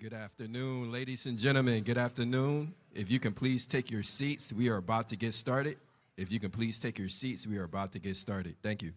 Good afternoon, ladies and gentlemen. Good afternoon. If you can please take your seats, we are about to get started. If you can please take your seats, we are about to get started. Thank you.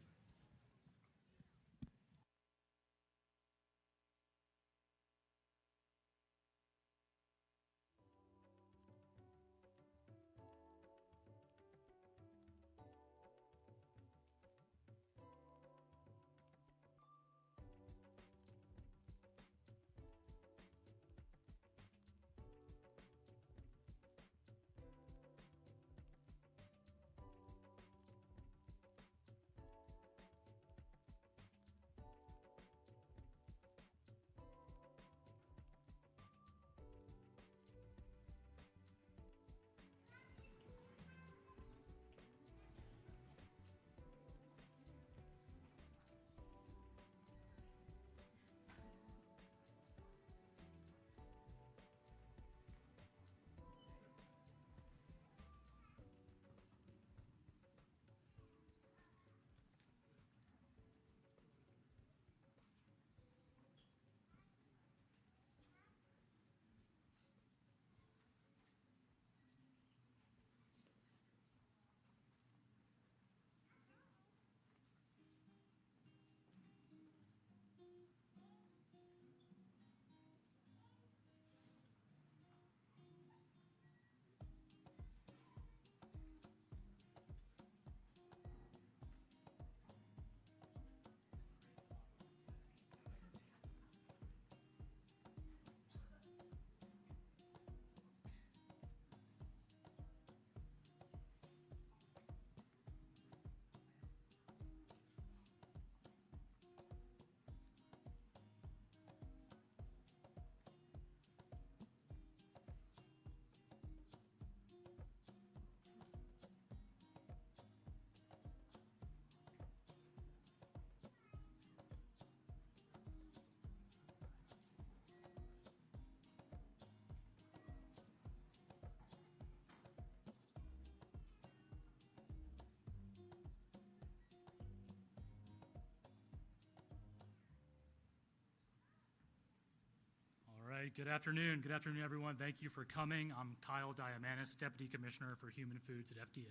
Good afternoon. Good afternoon, everyone. Thank you for coming. I'm Kyle Diamanis, Deputy Commissioner for Human Foods at FDA.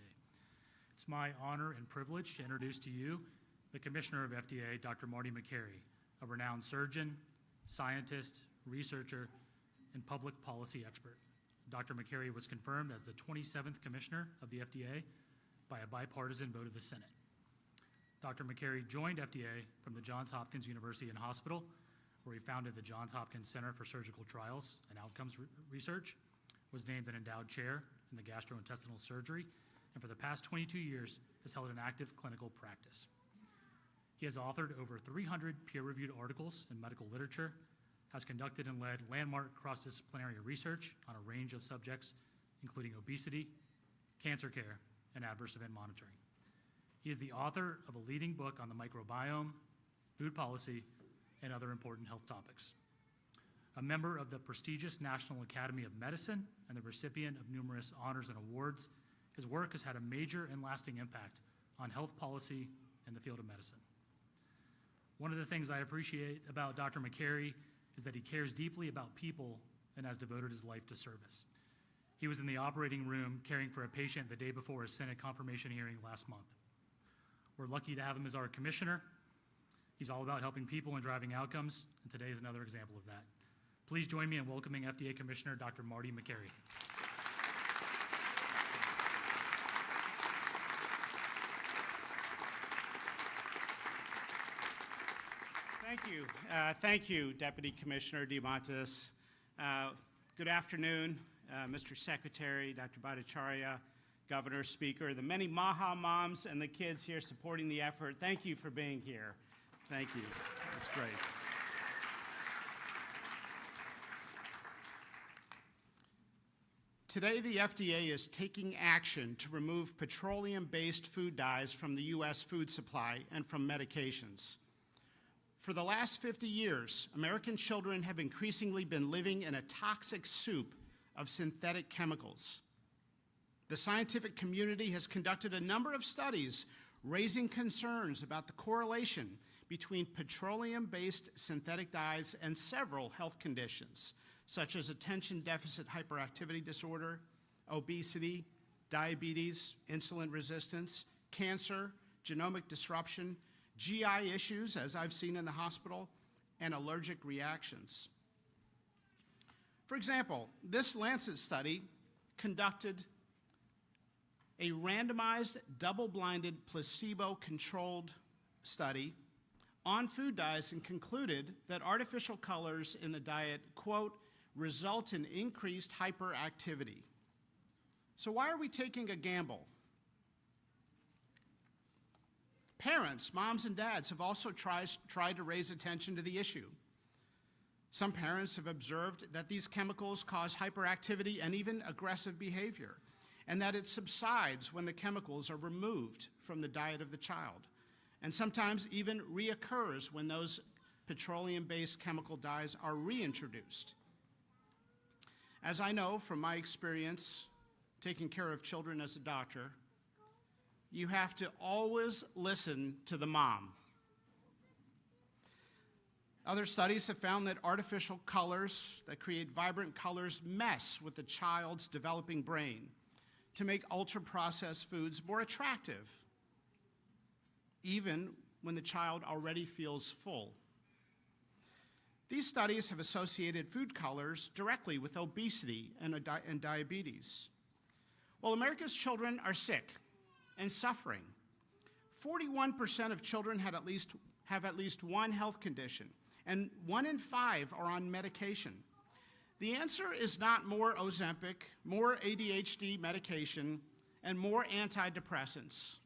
It's my honor and privilege to introduce to you the Commissioner of FDA, Dr. Marty Makary, a renowned surgeon, scientist, researcher, and public policy expert. Dr. Makary was confirmed as the 27th Commissioner of the FDA by a bipartisan vote of the Senate. Dr. Makary joined FDA from the Johns Hopkins University and Hospital, where he founded the Johns Hopkins Center for Surgical Trials and Outcomes Research, was named an endowed chair in the gastrointestinal surgery, and for the past 22 years has held an active clinical practice. He has authored over 300 peer-reviewed articles in medical literature, has conducted and led landmark cross-disciplinary research on a range of subjects, including obesity, cancer care, and adverse event monitoring. He is the author of a leading book on the microbiome, food policy, and other important health topics. A member of the prestigious National Academy of Medicine and the recipient of numerous honors and awards, his work has had a major and lasting impact on health policy and the field of medicine. One of the things I appreciate about Dr. Makary is that he cares deeply about people and has devoted his life to service. He was in the operating room caring for a patient the day before his Senate confirmation hearing last month. We're lucky to have him as our commissioner. He's all about helping people and driving outcomes, and today is another example of that. Please join me in welcoming FDA Commissioner Dr. Marty Makary. Thank you, Deputy Commissioner Diamantis. Good afternoon, Mr. Secretary, Dr. Bhattacharya, Governor, Speaker, the many Maha moms and the kids here supporting the effort. Thank you for being here. Thank you. That's great. Today, the FDA is taking action to remove petroleum-based food dyes from the U.S. food supply and from medications. For the last 50 years, American children have increasingly been living in a toxic soup of synthetic chemicals. The scientific community has conducted a number of studies raising concerns about the correlation between petroleum-based synthetic dyes and several health conditions, such as attention deficit hyperactivity disorder, obesity, diabetes, insulin resistance, cancer, genomic disruption, GI issues, as I've seen in the hospital, and allergic reactions. For example, this Lancet study conducted a randomized, double-blinded, placebo-controlled study on food dyes and concluded that artificial colors in the diet, quote, result in increased hyperactivity. So why are we taking a gamble? Parents, moms and dads, have also tried to raise attention to the issue. Some parents have observed that these chemicals cause hyperactivity and even aggressive behavior, and that it subsides when the chemicals are removed from the diet of the child, and sometimes even reoccurs when those petroleum-based chemical dyes are reintroduced. As I know from my experience taking care of children as a doctor, you have to always listen to the mom. Other studies have found that artificial colors that create vibrant colors mess with the child's developing brain to make ultra-processed foods more attractive, even when the child already feels full. These studies have associated food colors directly with obesity and diabetes. Well, America's children are sick and suffering. 41% of children have at least one health condition, and 1 in 5 are on medication. The answer is not more Ozempic, more ADHD medication, and more antidepressants.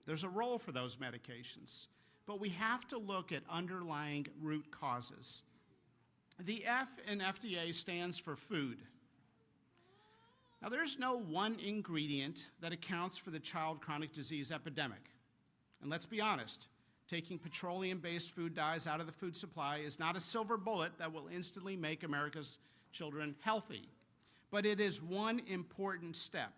There's a role for those medications, but we have to look at underlying root causes. The F in FDA stands for food. Now, there's no one ingredient that accounts for the child chronic disease epidemic. And let's be honest, taking petroleum-based food dyes out of the food supply is not a silver bullet that will instantly make America's children healthy, but it is one important step.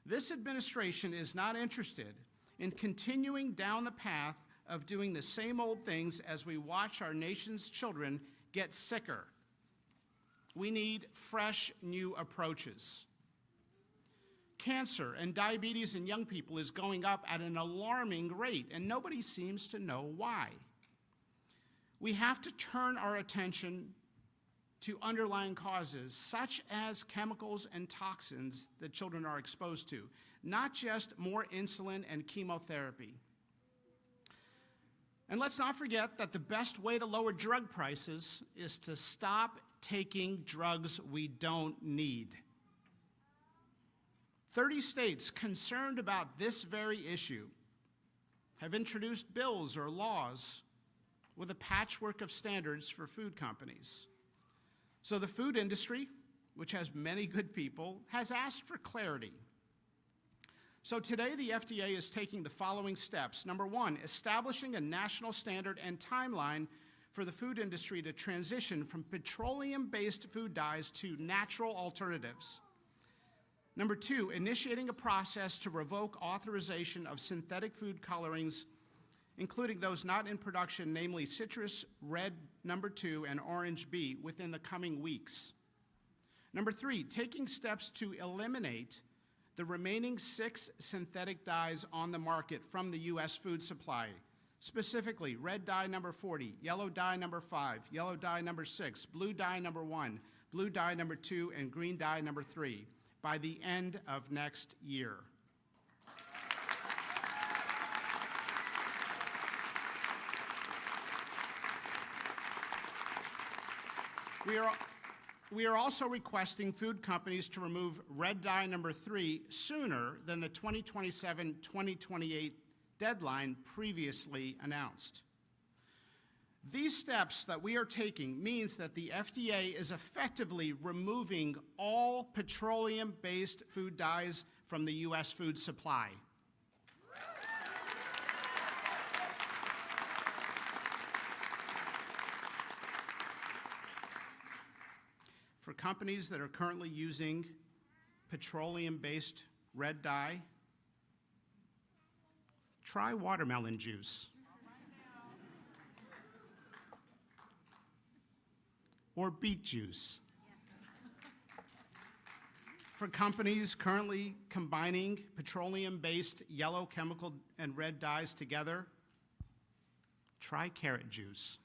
This administration is not interested in continuing down the path of doing the same old things as we watch our nation's children get sicker. We need fresh, new approaches. Cancer and diabetes in young people is going up at an alarming rate, and nobody seems to know why. We have to turn our attention to underlying causes, such as chemicals and toxins that children are exposed to, not just more insulin and chemotherapy. And let's not forget that the best way to lower drug prices is to stop taking drugs we don't need. 30 states concerned about this very issue have introduced bills or laws with a patchwork of standards for food companies. So the food industry, which has many good people, has asked for clarity. So today the FDA is taking the following steps. Number one, establishing a national standard and timeline for the food industry to transition from petroleum-based food dyes to natural alternatives. Number two, initiating a process to revoke authorization of synthetic food colorings, including those not in production, namely citrus red number 2 and orange B, within the coming weeks. Number three, taking steps to eliminate the remaining 6 synthetic dyes on the market from the U.S. food supply, specifically red dye number 40, yellow dye number 5, yellow dye number 6, blue dye number 1, blue dye number 2, and green dye number 3. By the end of next year. We are also requesting food companies to remove red dye number 3 sooner than the 2027-2028 deadline previously announced. These steps that we are taking means that the FDA is effectively removing all petroleum-based food dyes from the U.S. food supply. For companies that are currently using petroleum-based red dye, try watermelon juice. Or beet juice. for companies currently combining petroleum-based yellow chemical and red dyes together, try carrot juice.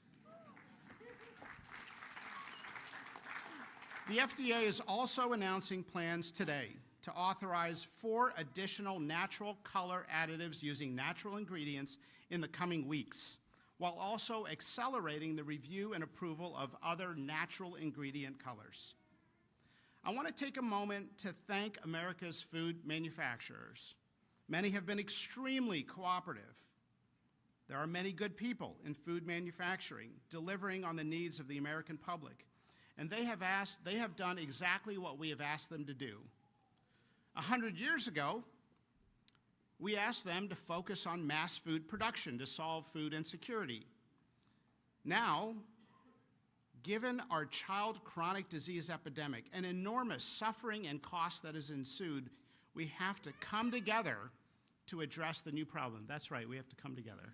The FDA is also announcing plans today to authorize 4 additional natural color additives using natural ingredients in the coming weeks, while also accelerating the review and approval of other natural ingredient colors. I want to take a moment to thank America's food manufacturers. Many have been extremely cooperative. There are many good people in food manufacturing delivering on the needs of the American public, and they have done exactly what we have asked them to do. 100 years ago, we asked them to focus on mass food production to solve food insecurity. Now, given our child chronic disease epidemic and enormous suffering and cost that has ensued, we have to come together to address the new problem. That's right, we have to come together.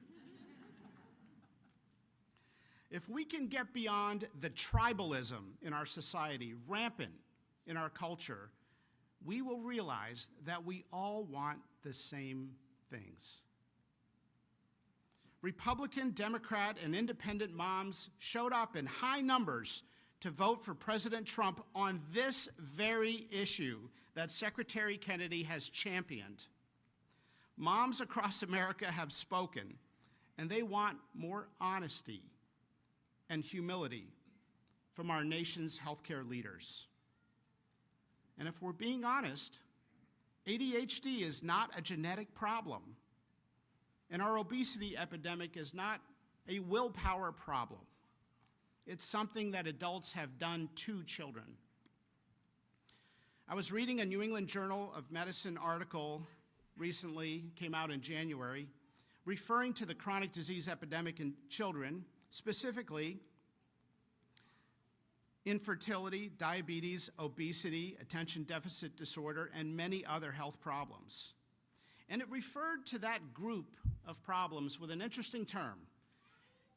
If we can get beyond the tribalism in our society, rampant in our culture, we will realize that we all want the same things. Republican, Democrat, and independent moms showed up in high numbers to vote for President Trump on this very issue that Secretary Kennedy has championed. Moms across America have spoken, and they want more honesty and humility from our nation's healthcare leaders. And if we're being honest, ADHD is not a genetic problem, and our obesity epidemic is not a willpower problem. It's something that adults have done to children. I was reading a New England Journal of Medicine article recently, came out in January, referring to the chronic disease epidemic in children, specifically infertility, diabetes, obesity, attention deficit disorder, and many other health problems. And it referred to that group of problems with an interesting term.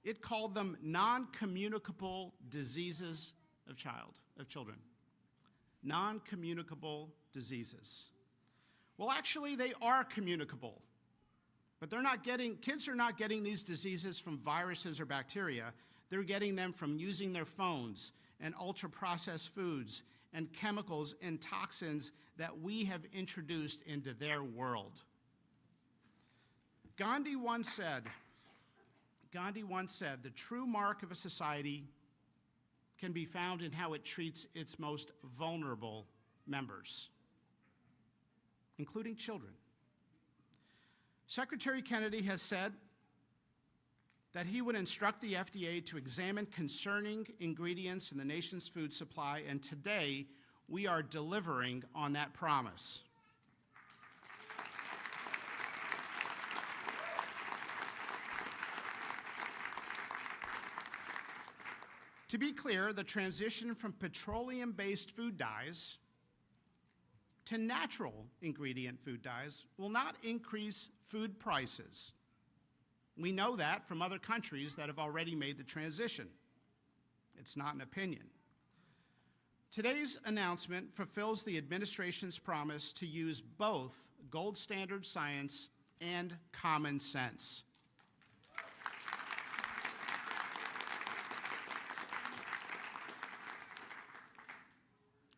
It called them non-communicable diseases of children. Non-communicable diseases. Well, actually, they are communicable. But kids are not getting these diseases from viruses or bacteria. They're getting them from using their phones and ultra-processed foods and chemicals and toxins that we have introduced into their world. Gandhi once said, the true mark of a society can be found in how it treats its most vulnerable members, including children. Secretary Kennedy has said that he would instruct the FDA to examine concerning ingredients in the nation's food supply, and today we are delivering on that promise. To be clear, the transition from petroleum-based food dyes to natural ingredient food dyes will not increase food prices. We know that from other countries that have already made the transition. It's not an opinion. Today's announcement fulfills the administration's promise to use both gold standard science and common sense.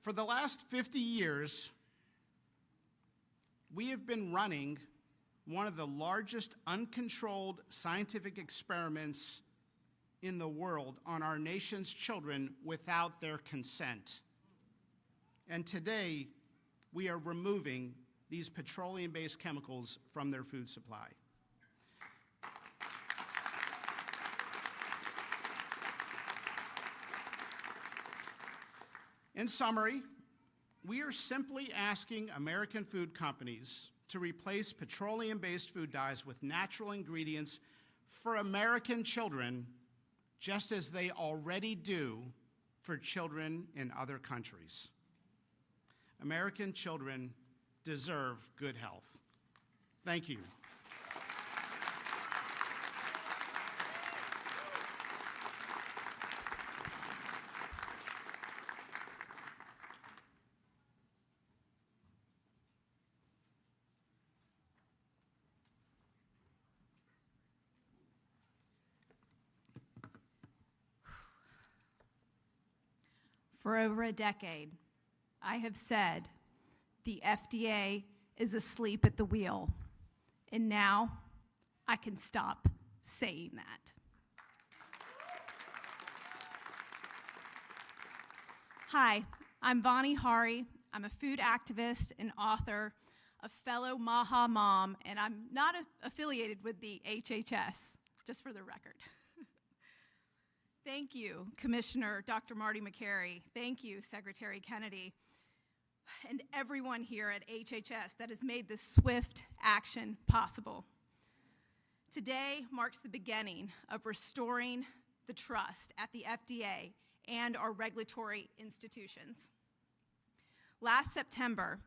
For the last 50 years, we have been running one of the largest uncontrolled scientific experiments in the world on our nation's children without their consent. And today, we are removing these petroleum-based chemicals from their food supply. In summary, we are simply asking American food companies to replace petroleum-based food dyes with natural ingredients for American children, just as they already do for children in other countries. American children deserve good health. Thank you. For over a decade, I have said the FDA is asleep at the wheel, and now I can stop saying that. Hi, I'm Vani Hari. I'm a food activist and author, a fellow Maha mom, and I'm not affiliated with the HHS, just for the record. Thank you, Commissioner Dr. Marty McCary. Thank you, Secretary Kennedy, and everyone here at HHS that has made this swift action possible. Today marks the beginning of restoring the trust at the FDA and our regulatory institutions. Last September,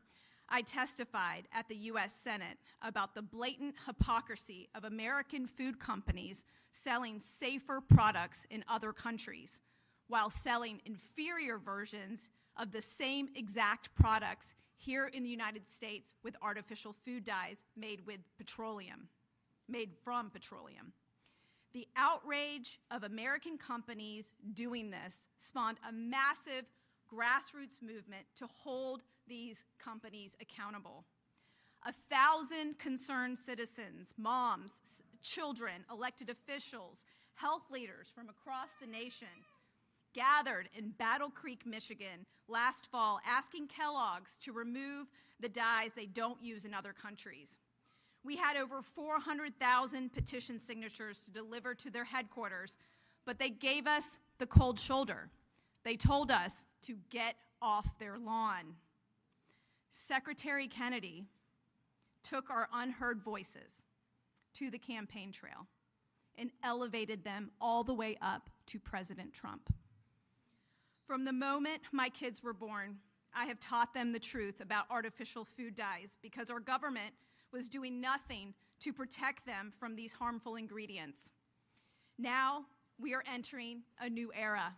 I testified at the U.S. Senate about the blatant hypocrisy of American food companies selling safer products in other countries while selling inferior versions of the same exact products here in the United States with artificial food dyes made from petroleum. The outrage of American companies doing this spawned a massive grassroots movement to hold these companies accountable. 1,000 concerned citizens, moms, children, elected officials, health leaders from across the nation gathered in Battle Creek, Michigan last fall asking Kellogg's to remove the dyes they don't use in other countries. We had over 400,000 petition signatures to deliver to their headquarters, but they gave us the cold shoulder. They told us to get off their lawn. Secretary Kennedy took our unheard voices to the campaign trail and elevated them all the way up to President Trump. From the moment my kids were born, I have taught them the truth about artificial food dyes because our government was doing nothing to protect them from these harmful ingredients. Now we are entering a new era.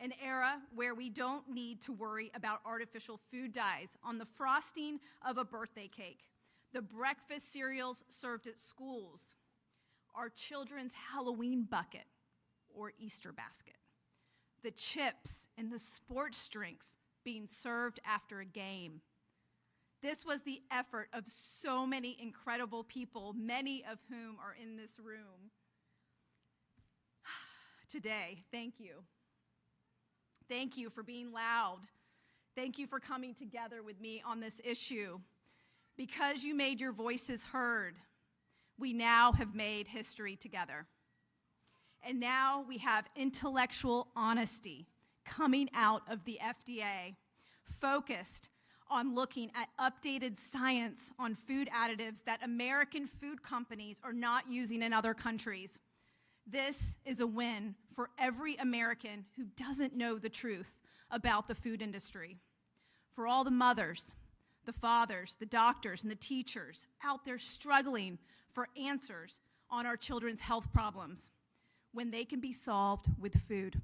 An era where we don't need to worry about artificial food dyes on the frosting of a birthday cake, the breakfast cereals served at schools, our children's Halloween bucket or Easter basket, the chips and the sports drinks being served after a game. This was the effort of so many incredible people, many of whom are in this room today. Thank you. Thank you for being loud. Thank you for coming together with me on this issue. Because you made your voices heard, we now have made history together. And now we have intellectual honesty coming out of the FDA, focused on looking at updated science on food additives that American food companies are not using in other countries. This is a win for every American who doesn't know the truth about the food industry. For all the mothers, the fathers, the doctors, and the teachers out there struggling for answers on our children's health problems when they can be solved with food.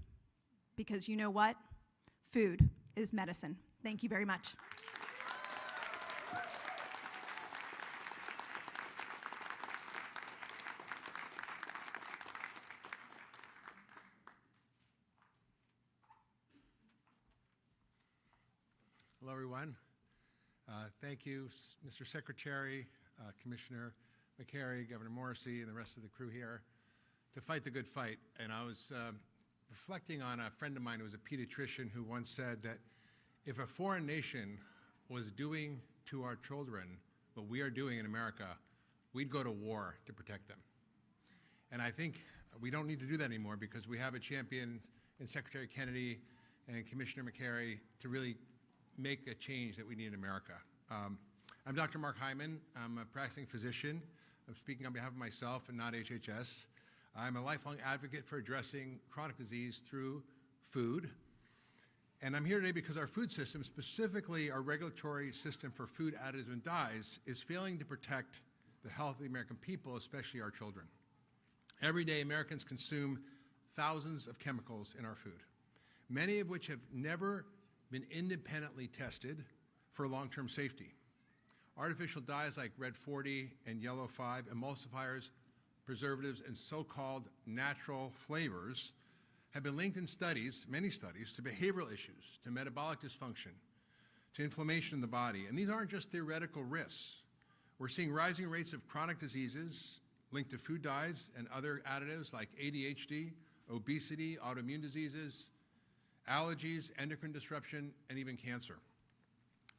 Because you know what? Food is medicine. Thank you very much. Hello, everyone. Thank you, Mr. Secretary, Commissioner McCary, Governor Morrissey, and the rest of the crew here to fight the good fight. And I was reflecting on a friend of mine who was a pediatrician who once said that if a foreign nation was doing to our children what we are doing in America, we'd go to war to protect them. And I think we don't need to do that anymore because we have a champion in Secretary Kennedy and Commissioner McCary to really make a change that we need in America. I'm Dr. Mark Hyman. I'm a practicing physician. I'm speaking on behalf of myself and not HHS. I'm a lifelong advocate for addressing chronic disease through food. And I'm here today because our food system, specifically our regulatory system for food additives and dyes, is failing to protect the health of the American people, especially our children. Every day, Americans consume thousands of chemicals in our food, many of which have never been independently tested for long-term safety. Artificial dyes like Red 40 and Yellow 5, emulsifiers, preservatives, and so-called natural flavors have been linked in studies, many studies, to behavioral issues, to metabolic dysfunction, to inflammation in the body. And these aren't just theoretical risks. We're seeing rising rates of chronic diseases linked to food dyes and other additives like ADHD, obesity, autoimmune diseases, allergies, endocrine disruption, and even cancer.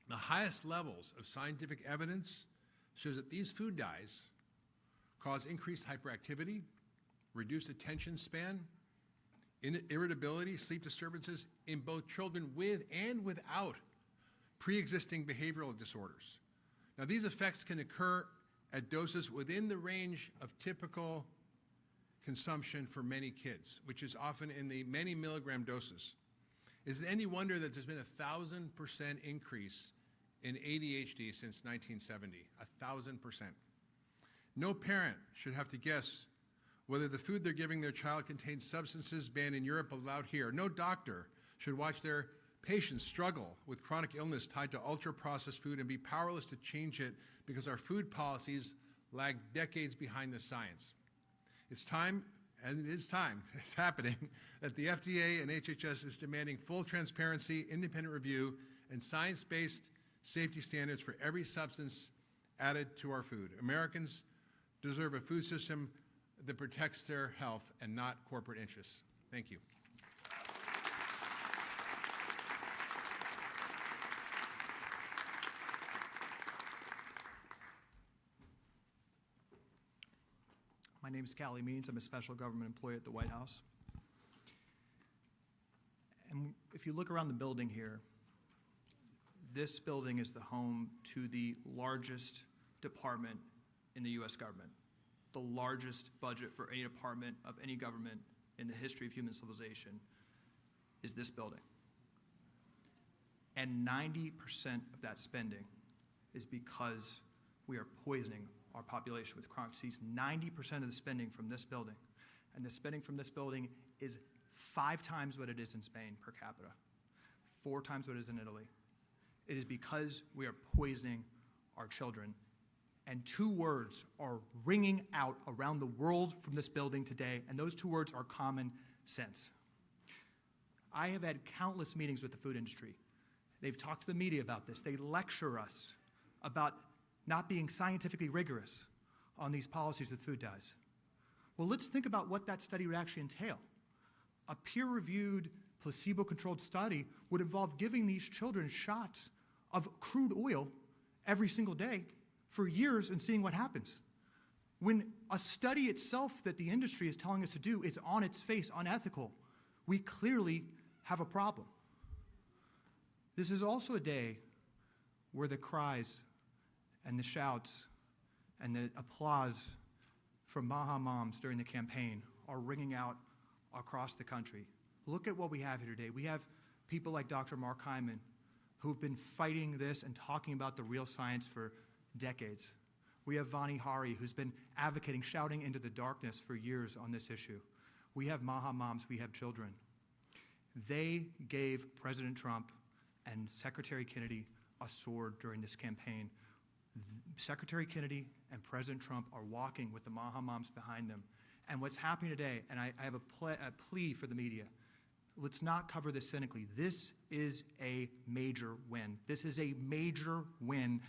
The highest levels of scientific evidence shows that these food dyes cause increased hyperactivity, reduced attention span, irritability, sleep disturbances in both children with and without pre-existing behavioral disorders. Now, these effects can occur at doses within the range of typical consumption for many kids, which is often in the many milligram doses. Is it any wonder that there's been 1,000% increase in ADHD since 1970? 1,000%. No parent should have to guess whether the food they're giving their child contains substances banned in Europe but allowed here. No doctor should watch their patients struggle with chronic illness tied to ultra-processed food and be powerless to change it because our food policies lag decades behind the science. It's time, and it is time, it's happening, that the FDA and HHS is demanding full transparency, independent review, and science-based safety standards for every substance added to our food. Americans deserve a food system that protects their health and not corporate interests. Thank you. My name is Callie Means. I'm a special government employee at the White House. And if you look around the building here, this building is the home to the largest department in the U.S. government, the largest budget for any department of any government in the history of human civilization is this building. And 90% of that spending is because we are poisoning our population with chronic disease. 90% of the spending from this building, and the spending from this building is 5 times what it is in Spain per capita, 4 times what it is in Italy. It is because we are poisoning our children. And 2 words are ringing out around the world from this building today, and those 2 words are common sense. I have had countless meetings with the food industry. They've talked to the media about this. They lecture us about not being scientifically rigorous on these policies with food dyes. Well, let's think about what that study would actually entail. A peer-reviewed, placebo-controlled study would involve giving these children shots of crude oil every single day for years and seeing what happens. When a study itself that the industry is telling us to do is on its face unethical, we clearly have a problem. This is also a day where the cries and the shouts and the applause from Maha moms during the campaign are ringing out across the country. Look at what we have here today. We have people like Dr. Mark Hyman who've been fighting this and talking about the real science for decades. We have Vani Hari, who's been advocating, shouting into the darkness for years on this issue. We have Maha moms, we have children. They gave President Trump and Secretary Kennedy a sword during this campaign. Secretary Kennedy and President Trump are walking with the Maha moms behind them. And what's happening today, and I have a plea for the media, let's not cover this cynically. This is a major win. This is a major win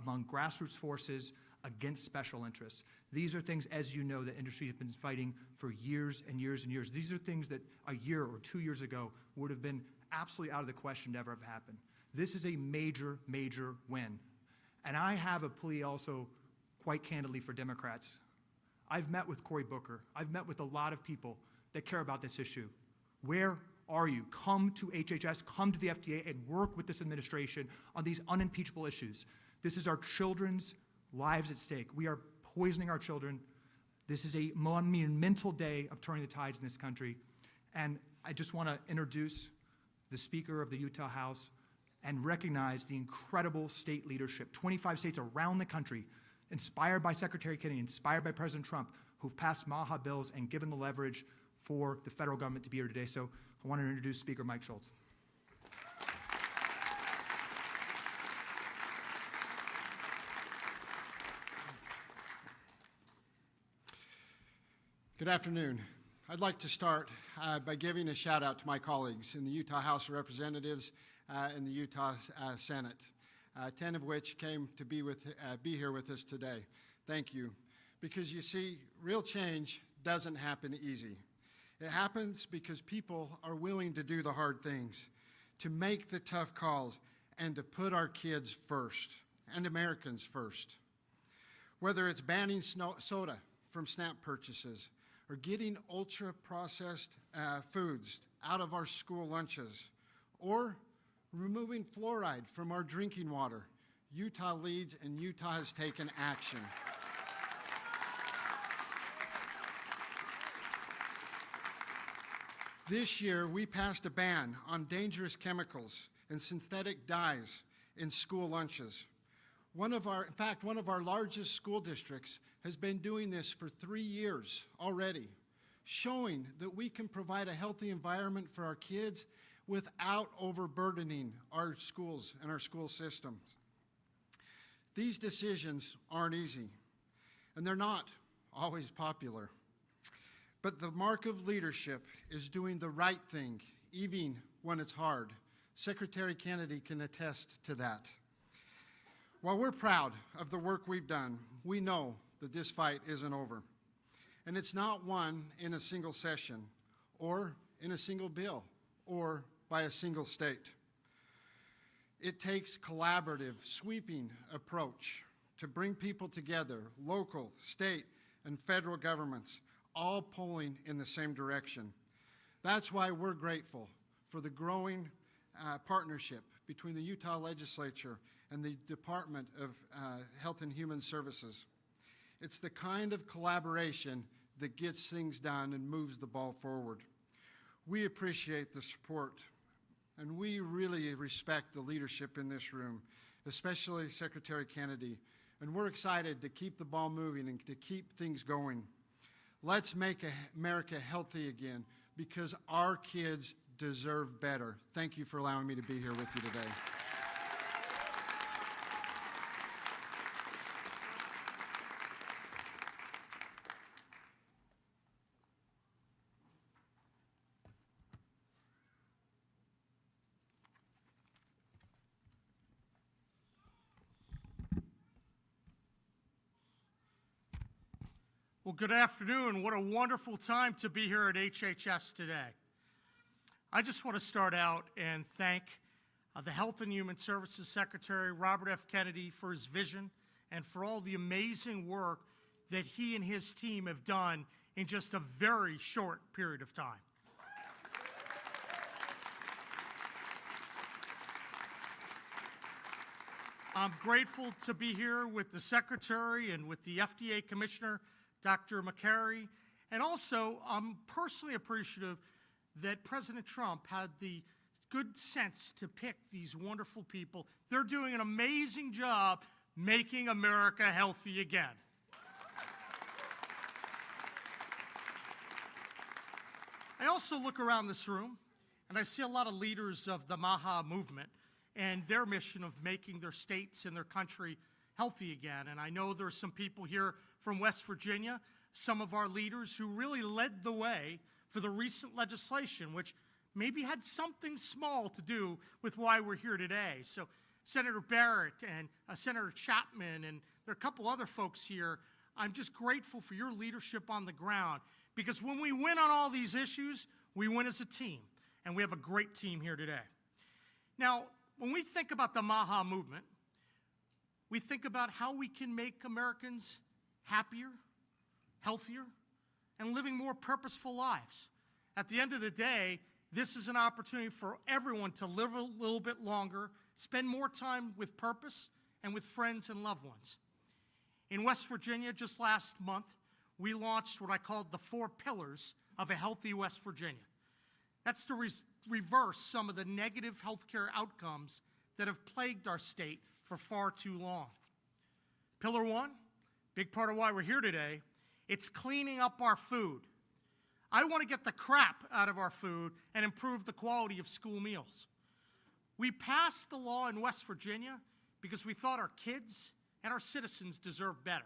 among grassroots forces against special interests. These are things, as you know, the industry has been fighting for years and years and years. These are things that a year or 2 years ago would have been absolutely out of the question to ever have happened. This is a major, major win. And I have a plea also, quite candidly, for Democrats. I've met with Cory Booker. I've met with a lot of people that care about this issue. Where are you? Come to HHS, come to the FDA, and work with this administration on these unimpeachable issues. This is our children's lives at stake. We are poisoning our children. This is a monumental day of turning the tides in this country. And I just want to introduce the Speaker of the Utah House and recognize the incredible state leadership, 25 states around the country, inspired by Secretary Kennedy, inspired by President Trump, who've passed Maha bills and given the leverage for the federal government to be here today. So I want to introduce Speaker Mike Schultz. Good afternoon. I'd like to start by giving a shout out to my colleagues in the Utah House of Representatives and the Utah Senate, 10 of which came to be here with us today. Thank you. Because you see, real change doesn't happen easy. It happens because people are willing to do the hard things, to make the tough calls, and to put our kids first and Americans first. Whether it's banning soda from SNAP purchases, or getting ultra-processed foods out of our school lunches, or removing fluoride from our drinking water, Utah leads and Utah has taken action. This year, we passed a ban on dangerous chemicals and synthetic dyes in school lunches. In fact, one of our largest school districts has been doing this for 3 years already, showing that we can provide a healthy environment for our kids without overburdening our schools and our school systems. These decisions aren't easy, and they're not always popular. But the mark of leadership is doing the right thing, even when it's hard. Secretary Kennedy can attest to that. While we're proud of the work we've done, we know that this fight isn't over. And it's not won in a single session, or in a single bill, or by a single state. It takes collaborative, sweeping approach to bring people together, local, state, and federal governments, all pulling in the same direction. That's why we're grateful for the growing partnership between the Utah Legislature and the Department of Health and Human Services. It's the kind of collaboration that gets things done and moves the ball forward. We appreciate the support, and we really respect the leadership in this room, especially Secretary Kennedy, and we're excited to keep the ball moving and to keep things going. Let's make America healthy again, because our kids deserve better. Thank you for allowing me to be here with you today. Well, good afternoon. What a wonderful time to be here at HHS today. I just want to start out and thank the Health and Human Services Secretary, Robert F. Kennedy, for his vision and for all the amazing work that he and his team have done in just a very short period of time. I'm grateful to be here with the Secretary and with the FDA Commissioner, Dr. McCary, and also I'm personally appreciative that President Trump had the good sense to pick these wonderful people. They're doing an amazing job making America healthy again. I also look around this room and I see a lot of leaders of the MAHA movement and their mission of making their states and their country healthy again. And I know there's some people here from West Virginia, some of our leaders who really led the way for the recent legislation, which maybe had something small to do with why we're here today. So Senator Barrett and Senator Chapman, and there are a couple other folks here, I'm just grateful for your leadership on the ground, because when we win on all these issues, we win as a team, and we have a great team here today. Now, when we think about the MAHA movement, we think about how we can make Americans happier, healthier, and living more purposeful lives. At the end of the day, this is an opportunity for everyone to live a little bit longer, spend more time with purpose and with friends and loved ones. In West Virginia, just last month, we launched what I called the 4 pillars of a healthy West Virginia. That's to reverse some of the negative healthcare outcomes that have plagued our state for far too long. Pillar 1, big part of why we're here today, it's cleaning up our food. I want to get the crap out of our food and improve the quality of school meals. We passed the law in West Virginia because we thought our kids and our citizens deserve better.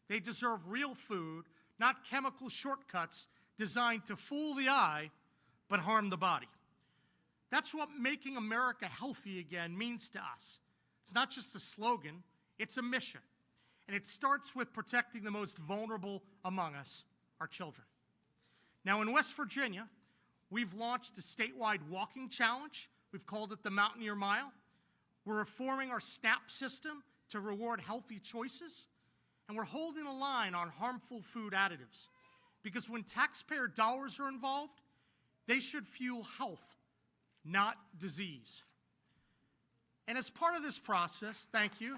They deserve real food, not chemical shortcuts designed to fool the eye but harm the body. That's what making America healthy again means to us. It's not just a slogan, it's a mission. And it starts with protecting the most vulnerable among us, our children. Now in West Virginia, we've launched a statewide walking challenge. We've called it the Mountaineer Mile. We're reforming our SNAP system to reward healthy choices. And we're holding a line on harmful food additives. Because when taxpayer dollars are involved, they should fuel health, not disease. And as part of this process, thank you.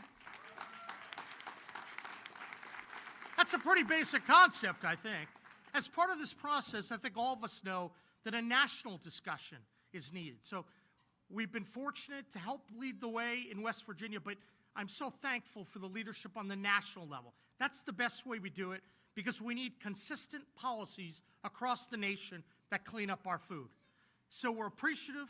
That's a pretty basic concept, I think. As part of this process, I think all of us know that a national discussion is needed. So we've been fortunate to help lead the way in West Virginia, but I'm so thankful for the leadership on the national level. That's the best way we do it, because we need consistent policies across the nation that clean up our food. So we're appreciative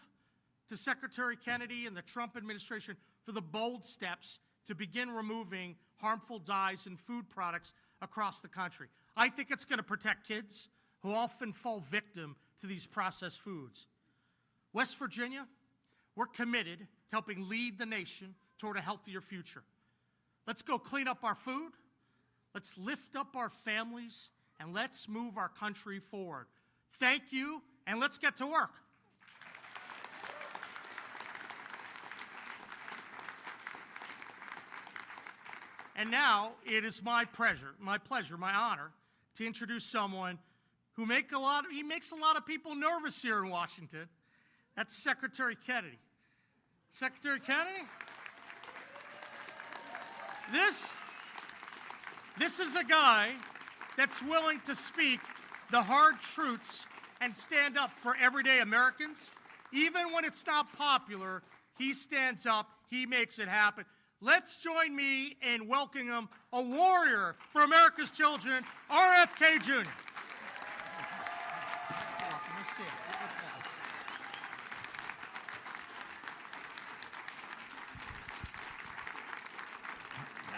to Secretary Kennedy and the Trump administration for the bold steps to begin removing harmful dyes in food products across the country. I think it's going to protect kids who often fall victim to these processed foods. West Virginia, we're committed to helping lead the nation toward a healthier future. Let's go clean up our food, let's lift up our families, and let's move our country forward. Thank you, and let's get to work. And now it is my pleasure, my honor, to introduce someone who makes a lot of people nervous here in Washington. That's Secretary Kennedy. Secretary Kennedy? This is a guy that's willing to speak the hard truths and stand up for everyday Americans. Even when it's not popular, he stands up, he makes it happen. Let's join me in welcoming him, a warrior for America's children, RFK Jr.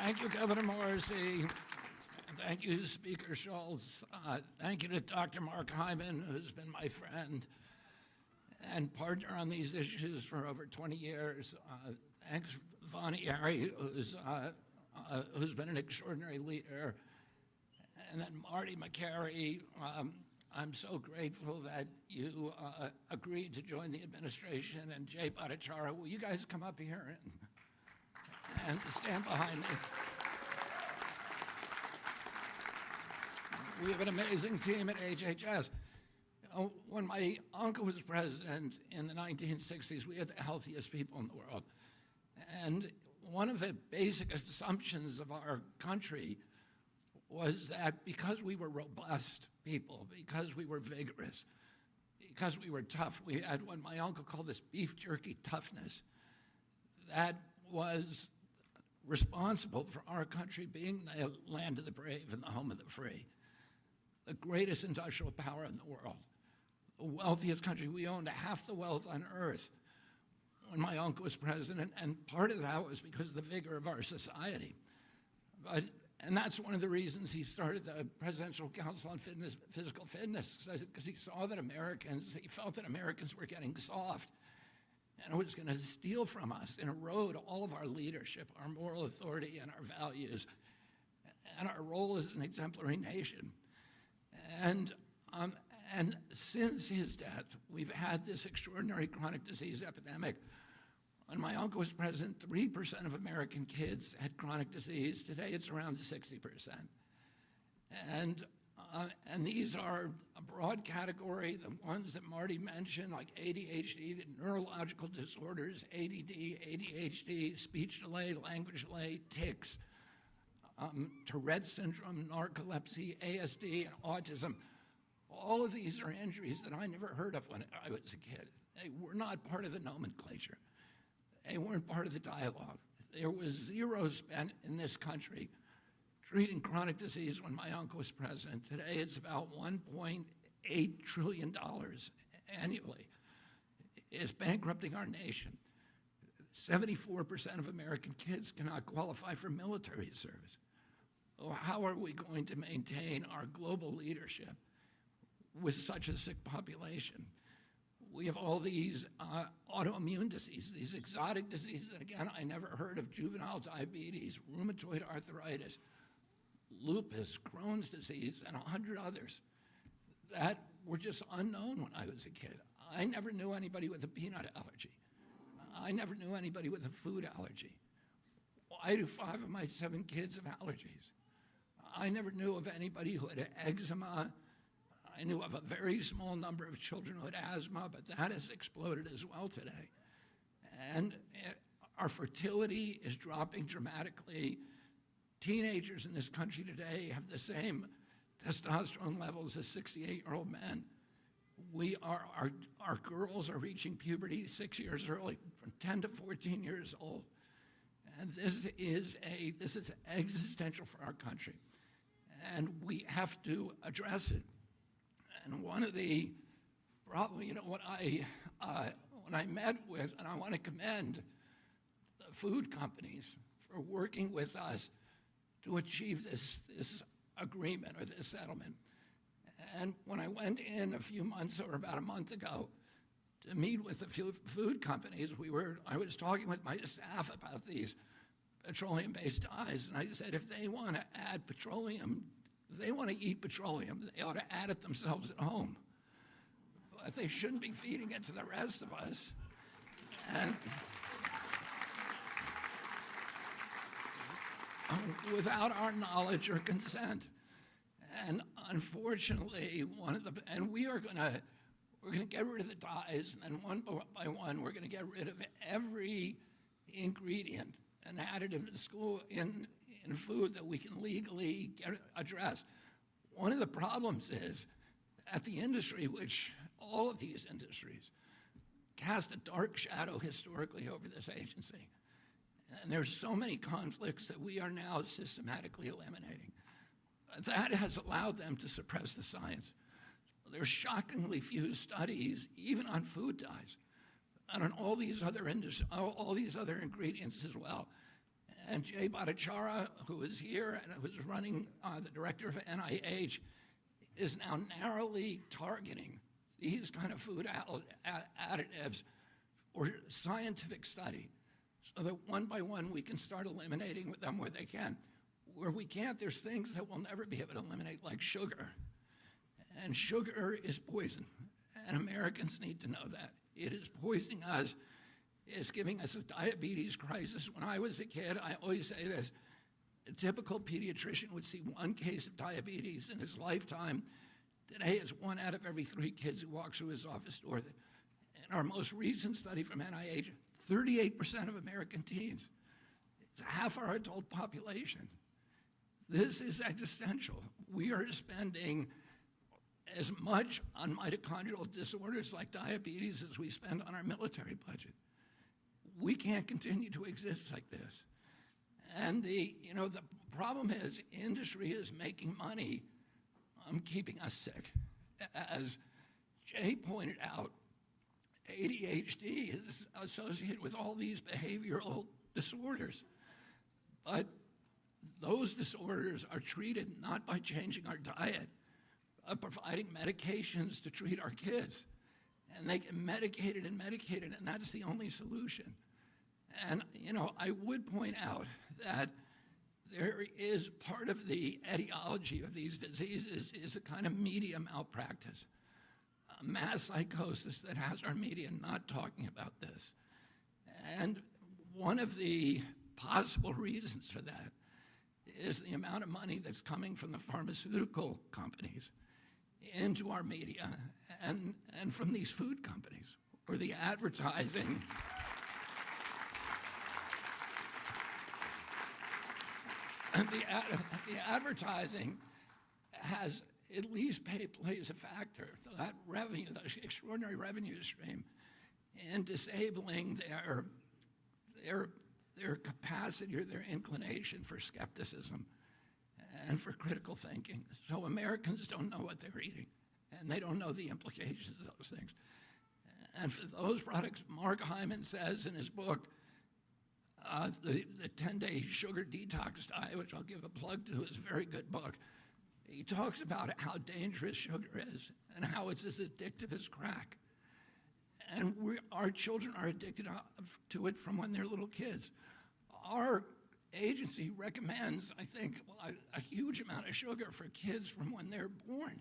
Thank you, Governor Morrissey. Thank you, Speaker Schultz. Thank you to Dr. Mark Hyman, who's been my friend and partner on these issues for over 20 years. Thanks, Vonnie Harry, who's been an extraordinary leader. And then Marty McCary, I'm so grateful that you agreed to join the administration. And Jay Bhattacharya, will you guys come up here and stand behind me? We have an amazing team at HHS. When my uncle was president in the 1960s, we had the healthiest people in the world. And one of the basic assumptions of our country was that because we were robust people, because we were vigorous, because we were tough, we had what my uncle called this beef jerky toughness, that was responsible for our country being the land of the brave and the home of the free, the greatest industrial power in the world, the wealthiest country. We owned half the wealth on earth when my uncle was president, and part of that was because of the vigor of our society. And that's one of the reasons he started the Presidential Council on Physical Fitness, because he saw that he felt that Americans were getting soft, and it was going to steal from us and erode all of our leadership, our moral authority, and our values, and our role as an exemplary nation. And since his death, we've had this extraordinary chronic disease epidemic. When my uncle was president, 3% of American kids had chronic disease. Today, it's around 60%. And these are a broad category, the ones that Marty mentioned, like ADHD, the neurological disorders, ADD, ADHD, speech delay, language delay, tics, Tourette syndrome, narcolepsy, ASD, and autism. All of these are injuries that I never heard of when I was a kid. They were not part of the nomenclature. They weren't part of the dialogue. There was zero spent in this country treating chronic disease when my uncle was president. Today, it's about $1.8 trillion annually. It's bankrupting our nation. 74% of American kids cannot qualify for military service. How are we going to maintain our global leadership with such a sick population. We have all these autoimmune diseases, these exotic diseases. And again, I never heard of juvenile diabetes, rheumatoid arthritis, lupus, Crohn's disease, and 100 others that were just unknown when I was a kid. I never knew anybody with a peanut allergy. I never knew anybody with a food allergy. Why do 5 of my 7 kids have allergies? I never knew of anybody who had eczema. I knew of a very small number of children who had asthma, but that has exploded as well today. And our fertility is dropping dramatically. Teenagers in this country today have the same testosterone levels as 68-year-old men. Our girls are reaching puberty 6 years early, from 10 to 14 years old. And this is existential for our country. And we have to address it. And one of the, probably, when I met with, and I want to commend the food companies for working with us to achieve this agreement or this settlement. And when I went in a few months or about a month ago to meet with the food companies, I was talking with my staff about these petroleum-based dyes, and I said, if they want to add petroleum, if they want to eat petroleum, they ought to add it themselves at home. But they shouldn't be feeding it to the rest of us. And without our knowledge or consent. And unfortunately, we're going to get rid of the dyes, and then one by one, we're going to get rid of every ingredient and additive in food that we can legally address. One of the problems is that the industry, which all of these industries, cast a dark shadow historically over this agency. And there's so many conflicts that we are now systematically eliminating. That has allowed them to suppress the science. There's shockingly few studies, even on food dyes, and on all these other ingredients as well. And Jay Bhattacharya, who is here and who is running, the director of NIH, is now narrowly targeting these kind of food additives for scientific study, so that one by one we can start eliminating them where they can. Where we can't, there's things that we'll never be able to eliminate, like sugar. And sugar is poison, and Americans need to know that. It is poisoning us. It's giving us a diabetes crisis. When I was a kid, I always say this, a typical pediatrician would see 1 case of diabetes in his lifetime. Today, it's 1 out of every 3 kids who walk through his office door. In our most recent study from NIH, 38% of American teens, it's half our adult population. This is existential. We are spending as much on mitochondrial disorders like diabetes as we spend on our military budget. We can't continue to exist like this. And the problem is industry is making money keeping us sick. As Jay pointed out, ADHD is associated with all these behavioral disorders. But those disorders are treated not by changing our diet, but providing medications to treat our kids. And they get medicated, and that's the only solution. And, I would point out that there is part of the etiology of these diseases is a kind of media malpractice, a mass psychosis that has our media not talking about this. And one of the possible reasons for that is the amount of money that's coming from the pharmaceutical companies into our media and from these food companies, or the advertising. The advertising has at least plays a factor. So that revenue, that extraordinary revenue stream, in disabling their capacity or their inclination for skepticism and for critical thinking. So Americans don't know what they're eating, and they don't know the implications of those things. And for those products, Mark Hyman says in his book, the 10-day sugar detox diet, which I'll give a plug to, is a very good book. He talks about how dangerous sugar is and how it's as addictive as crack. And our children are addicted to it from when they're little kids. Our agency recommends, I think, a huge amount of sugar for kids from when they're born.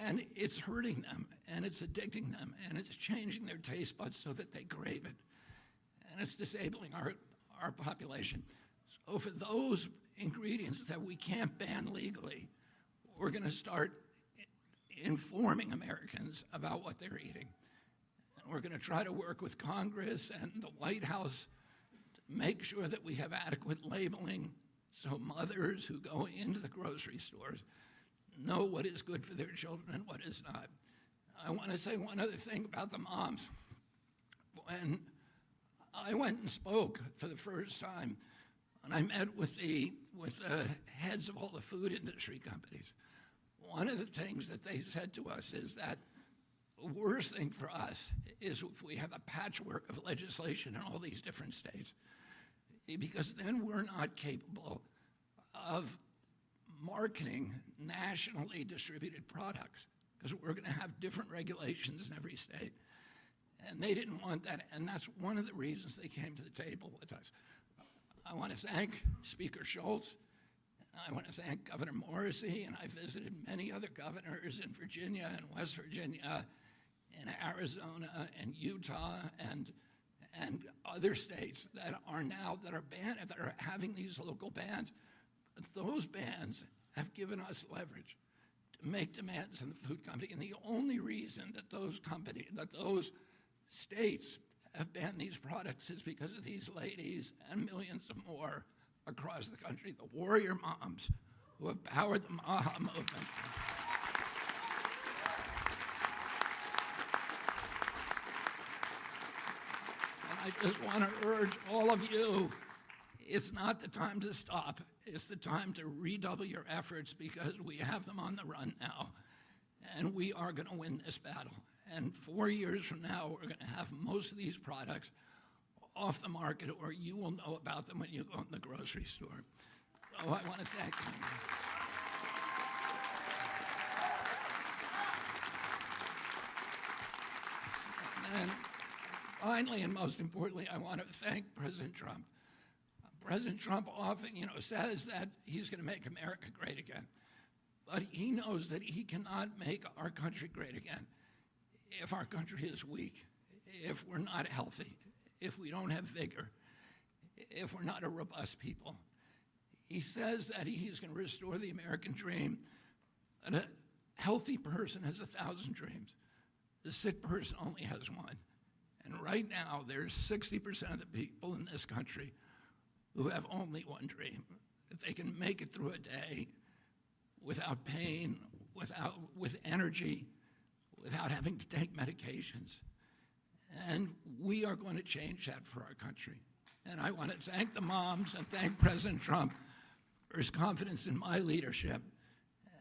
And it's hurting them, and it's addicting them, and it's changing their taste buds so that they crave it. And it's disabling our population. So for those ingredients that we can't ban legally, we're going to start informing Americans about what they're eating. And we're going to try to work with Congress and the White House to make sure that we have adequate labeling so mothers who go into the grocery stores know what is good for their children and what is not. I want to say one other thing about the moms. When I went and spoke for the first time, and I met with the heads of all the food industry companies, one of the things that they said to us is that the worst thing for us is if we have a patchwork of legislation in all these different states, because then we're not capable of marketing nationally distributed products, because we're going to have different regulations in every state. And they didn't want that, and that's one of the reasons they came to the table with us. I want to thank Speaker Schultz. I want to thank Governor Morrissey, and I visited many other governors in Virginia and West Virginia, in Arizona and Utah and other states that are banned, that are having these local bans. But those bans have given us leverage to make demands on the food company, and the only reason that those states have banned these products is because of these ladies and millions of more across the country, the warrior moms who have powered the MAHA movement. And I just want to urge all of you, it's not the time to stop. It's the time to redouble your efforts, because we have them on the run now, and we are going to win this battle. And 4 years from now, we're going to have most of these products off the market, or you will know about them when you go in the grocery store. So I want to thank you. And finally, and most importantly, I want to thank President Trump. President Trump often, says that he's going to make America great again. But he knows that he cannot make our country great again if our country is weak, if we're not healthy, if we don't have vigor, if we're not a robust people. He says that he's going to restore the American dream, and a healthy person has 1,000 dreams. The sick person only has one. And right now, there's 60% of the people in this country who have only one dream, that they can make it through a day without pain, with energy, without having to take medications. And we are going to change that for our country. And I want to thank the moms and thank President Trump for his confidence in my leadership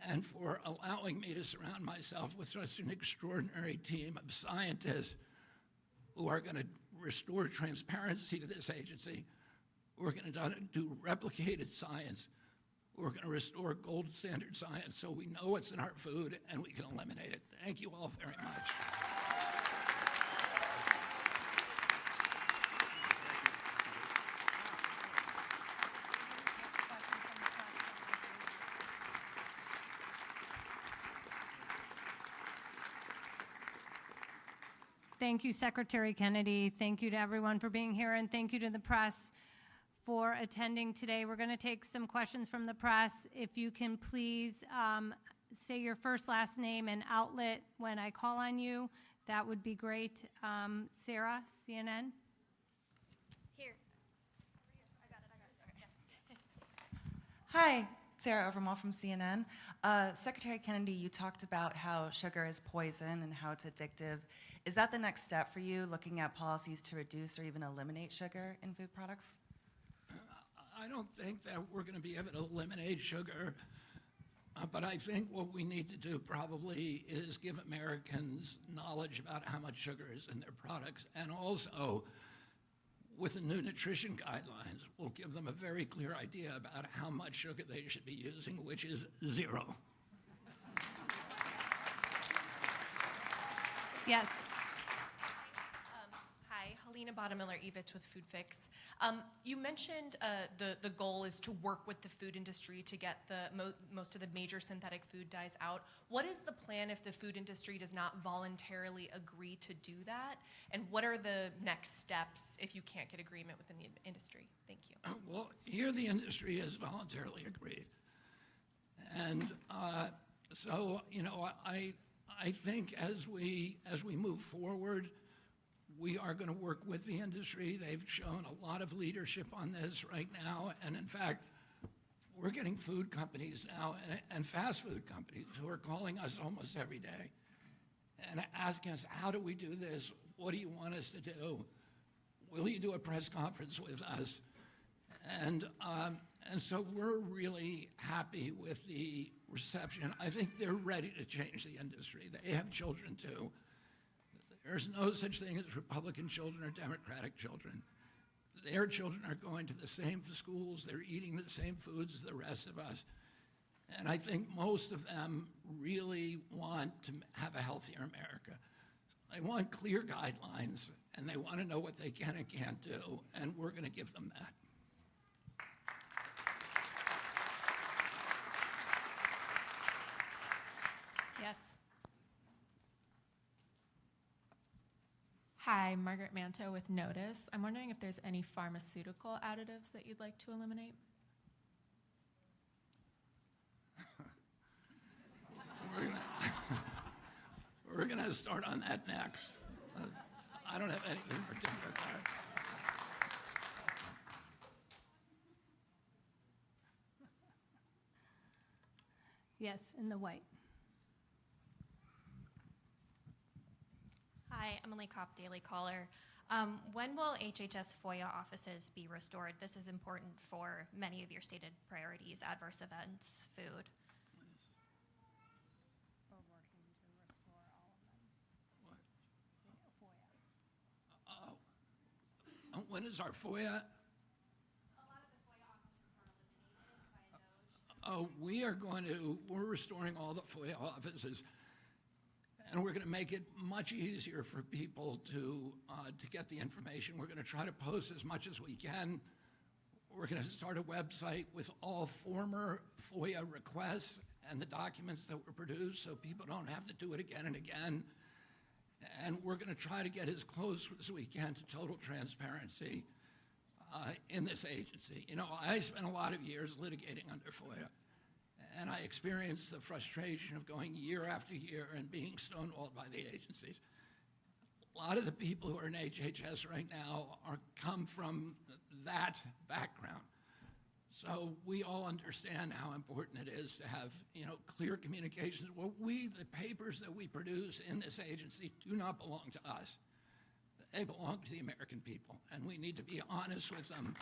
and for allowing me to surround myself with such an extraordinary team of scientists who are going to restore transparency to this agency. We're going to do replicated science. We're going to restore gold standard science so we know what's in our food and we can eliminate it. Thank you all very much. Thank you, Secretary Kennedy. Thank you to everyone for being here, and thank you to the press for attending today. We're going to take some questions from the press. If you can please say your first, last name, and outlet when I call on you, that would be great. Sarah, CNN. Here. I got it. Okay. Hi, Sarah Overmall from CNN. Secretary Kennedy, you talked about how sugar is poison and how it's addictive. Is that the next step for you, looking at policies to reduce or even eliminate sugar in food products? I don't think that we're going to be able to eliminate sugar, but I think what we need to do probably is give Americans knowledge about how much sugar is in their products. And also, with the new nutrition guidelines, will give them a very clear idea about how much sugar they should be using, which is 0. Yes. Hi, Helena Bottomiller-Evich with Food Fix. You mentioned the goal is to work with the food industry to get most of the major synthetic food dyes out. What is the plan if the food industry does not voluntarily agree to do that? And what are the next steps if you can't get agreement within the industry? Thank you. Well, here the industry has voluntarily agreed. And so, you know, I think as we move forward, we are going to work with the industry. They've shown a lot of leadership on this right now. And in fact, we're getting food companies now and fast food companies who are calling us almost every day and asking us, how do we do this? What do you want us to do? Will you do a press conference with us? And so we're really happy with the reception. I think they're ready to change the industry. They have children too. There's no such thing as Republican children or Democratic children. Their children are going to the same schools, they're eating the same foods as the rest of us. And I think most of them really want to have a healthier America. They want clear guidelines, and they want to know what they can and can't do, and we're going to give them that. Yes. Hi, Margaret Manto with Notice. I'm wondering if there's any pharmaceutical additives that you'd like to eliminate? We're gonna start on that next. I don't have anything particular there. Yes, in the white. Hi, Emily Kopp, Daily Caller. When will HHS FOIA offices be restored? This is important for many of your stated priorities, adverse events, food. When is our FOIA? Oh, we're restoring all the FOIA offices, and we're going to make it much easier for people to get the information. We're going to try to post as much as we can. We're going to start a website with all former FOIA requests and the documents that were produced so people don't have to do it again and again. And we're going to try to get as close as we can to total transparency in this agency. You know, I spent a lot of years litigating under FOIA, and I experienced the frustration of going year after year and being stonewalled by the agencies. A lot of the people who are in HHS right now come from that background. So we all understand how important it is to have, you know, clear communications. Well, the papers that we produce in this agency do not belong to us. They belong to the American people, and we need to be honest with them.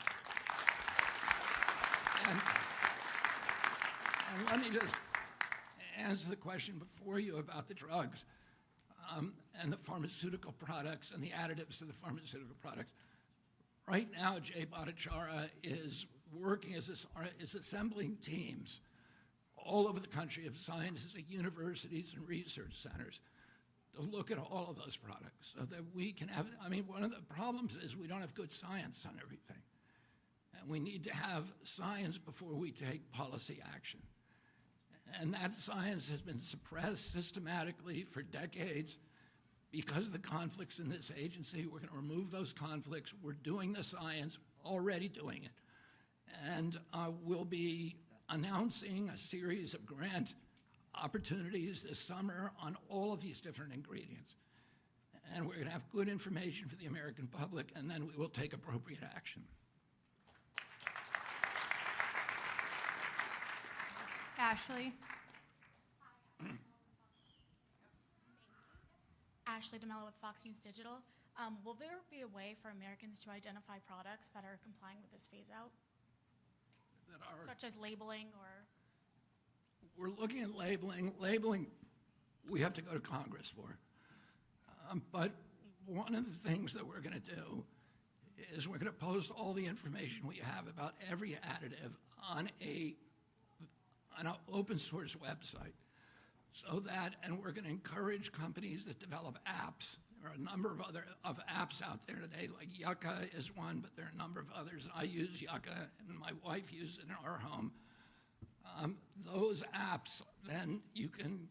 And let me just answer the question before you about the drugs and the pharmaceutical products and the additives to the pharmaceutical products. Right now, Jay Bhattacharya is working is assembling teams all over the country of scientists at universities and research centers to look at all of those products so that we can have, I mean, one of the problems is we don't have good science on everything. And we need to have science before we take policy action. And that science has been suppressed systematically for decades because of the conflicts in this agency. We're going to remove those conflicts. We're doing the science, already doing it. And we'll be announcing a series of grant opportunities this summer on all of these different ingredients. And we're going to have good information for the American public, and then we will take appropriate action. Ashley. Ashley DeMello with Fox News Digital. Will there be a way for Americans to identify products that are complying with this phase out? Such as labeling or? We're looking at labeling. Labeling, we have to go to Congress for. But one of the things that we're going to do is we're going to post all the information we have about every additive on an open source website. So that, and we're going to encourage companies that develop apps. There are a number of other apps out there today, like Yucca is one, but there are a number of others. I use Yucca, and my wife uses it in our home. Those apps, then you can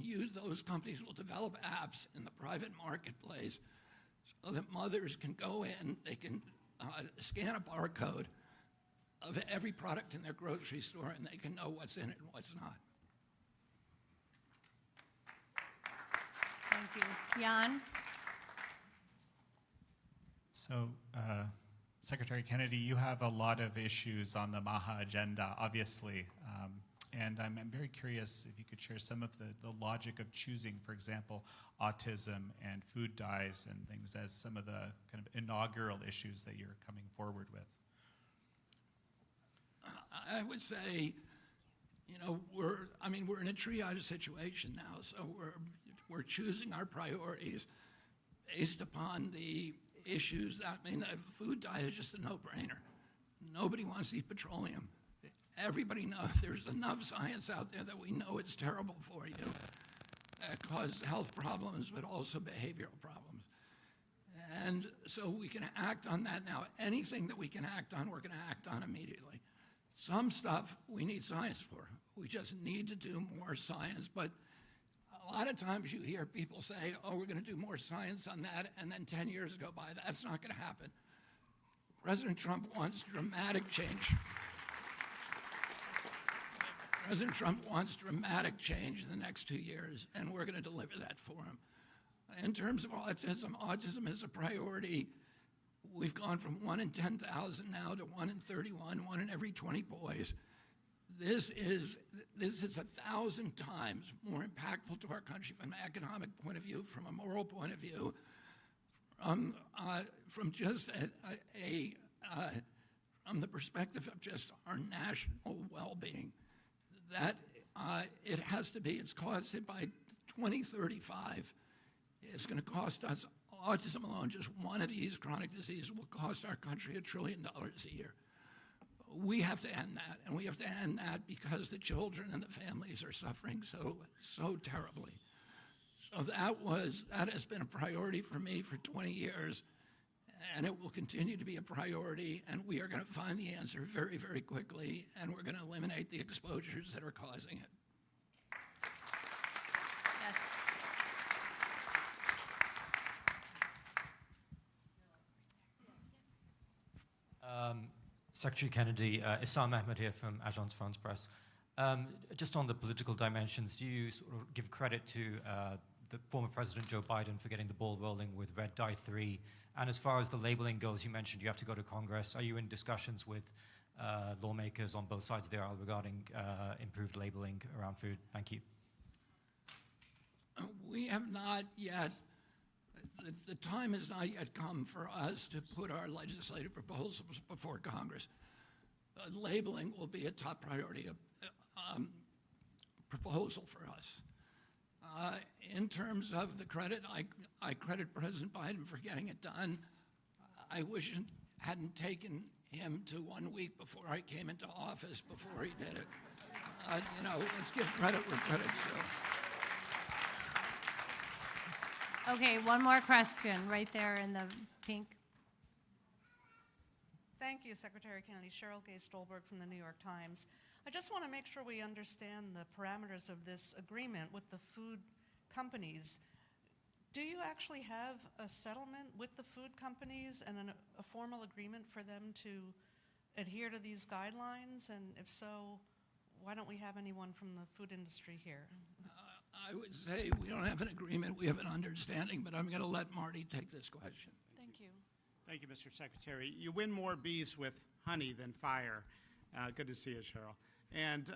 use, those companies will develop apps in the private marketplace so that mothers can go in, they can scan a barcode of every product in their grocery store, and they can know what's in it and what's not. Thank you. Jan? So, Secretary Kennedy, you have a lot of issues on the MAHA agenda, obviously, and I'm very curious if you could share some of the logic of choosing, for example, autism and food dyes and things as some of the kind of inaugural issues that you're coming forward with. I would say, we're in a triage situation now, so we're choosing our priorities based upon the issues. The food dye is just a no-brainer. Nobody wants to eat petroleum. Everybody knows there's enough science out there that we know it's terrible for you. It causes health problems, but also behavioral problems. And so we can act on that now. Anything that we can act on, we're going to act on immediately. Some stuff we need science for. We just need to do more science. But a lot of times you hear people say, oh, we're going to do more science on that, and then 10 years go by. That's not going to happen. President Trump wants dramatic change. President Trump wants dramatic change in the next 2 years, and we're going to deliver that for him. In terms of autism is a priority. We've gone from 1 in 10,000 now to 1 in 31, 1 in every 20 boys. This is 1,000 times more impactful to our country from an economic point of view, from a moral point of view, from just from the perspective of just our national well-being. That it has to be. It's costed by 2035. It's going to cost us, autism alone, just one of these chronic diseases will cost our country $1 trillion a year. We have to end that, and we have to end that because the children and the families are suffering so terribly. So that has been a priority for me for 20 years, and it will continue to be a priority, and we are going to find the answer very, very quickly, and we're going to eliminate the exposures that are causing it. Yes. Secretary Kennedy, Issam Ahmed here from Agence France Presse. Just on the political dimensions, do you sort of give credit to the former President Joe Biden for getting the ball rolling with Red Dye 3? And as far as the labeling goes, you mentioned you have to go to Congress. Are you in discussions with lawmakers on both sides of the aisle regarding improved labeling around food? Thank you. We have not yet. The time has not yet come for us to put our legislative proposals before Congress. Labeling will be a top priority proposal for us. In terms of the credit, I credit President Biden for getting it done. I wish it hadn't taken him to 1 week before I came into office before he did it. Let's give credit where credit's due. Okay, one more question right there in the pink. Thank you, Secretary Kennedy. Cheryl Gay Stolberg from the New York Times. I just want to make sure we understand the parameters of this agreement with the food companies. Do you actually have a settlement with the food companies and a formal agreement for them to adhere to these guidelines? And if so, why don't we have anyone from the food industry here? I would say we don't have an agreement, we have an understanding, but I'm going to let Marty take this question. Thank you. Thank you, Mr. Secretary. You win more bees with honey than fire. Good to see you, Cheryl. And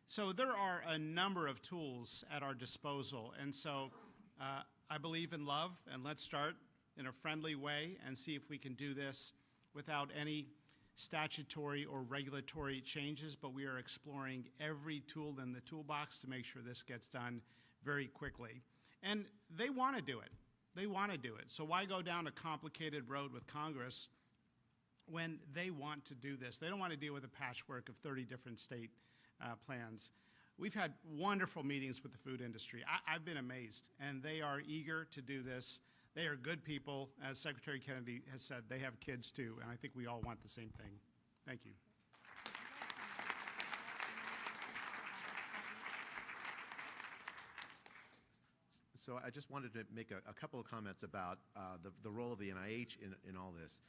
so there are a number of tools at our disposal. And so I believe in love, and let's start in a friendly way and see if we can do this without any statutory or regulatory changes, but we are exploring every tool in the toolbox to make sure this gets done very quickly. And they want to do it. They want to do it. So why go down a complicated road with Congress when they want to do this? They don't want to deal with a patchwork of 30 different state plans. We've had wonderful meetings with the food industry. I've been amazed, and they are eager to do this. They are good people. As Secretary Kennedy has said, they have kids too, and I think we all want the same thing. Thank you. So I just wanted to make a couple of comments about the role of the NIH in all this.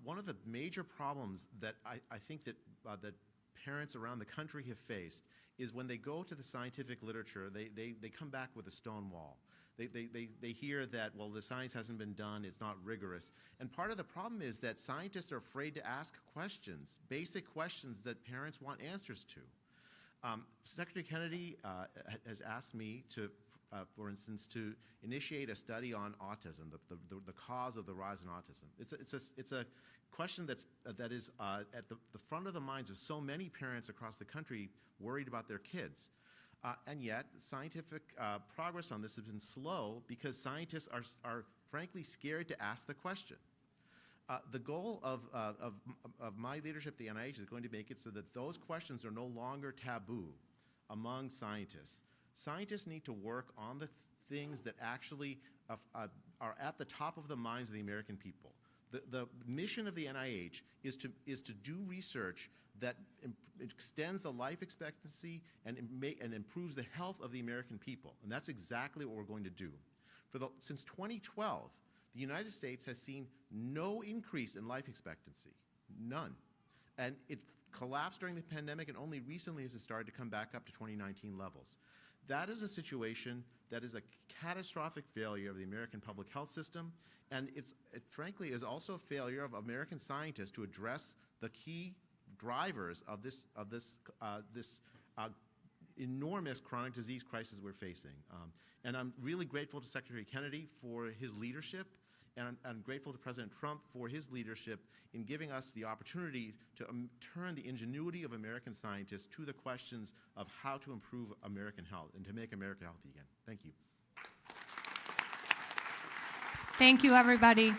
One of the major problems that I think that parents around the country have faced is when they go to the scientific literature, they come back with a stone wall. They hear that, well, the science hasn't been done, it's not rigorous. And part of the problem is that scientists are afraid to ask questions, basic questions that parents want answers to. Secretary Kennedy has asked me to, for instance, to initiate a study on autism, the cause of the rise in autism. It's a question that is at the front of the minds of so many parents across the country worried about their kids. And yet, scientific progress on this has been slow because scientists are frankly scared to ask the question. The goal of my leadership at the NIH is going to make it so that those questions are no longer taboo among scientists. Scientists need to work on the things that actually are at the top of the minds of the American people. The mission of the NIH is to do research that extends the life expectancy and improves the health of the American people. And that's exactly what we're going to do. Since 2012, the United States has seen no increase in life expectancy, none. And it collapsed during the pandemic, and only recently has it started to come back up to 2019 levels. That is a situation that is a catastrophic failure of the American public health system, and it frankly is also a failure of American scientists to address the key drivers of this enormous chronic disease crisis we're facing. And I'm really grateful to Secretary Kennedy for his leadership, and I'm grateful to President Trump for his leadership in giving us the opportunity to turn the ingenuity of American scientists to the questions of how to improve American health and to make America healthy again. Thank you. Thank you, everybody.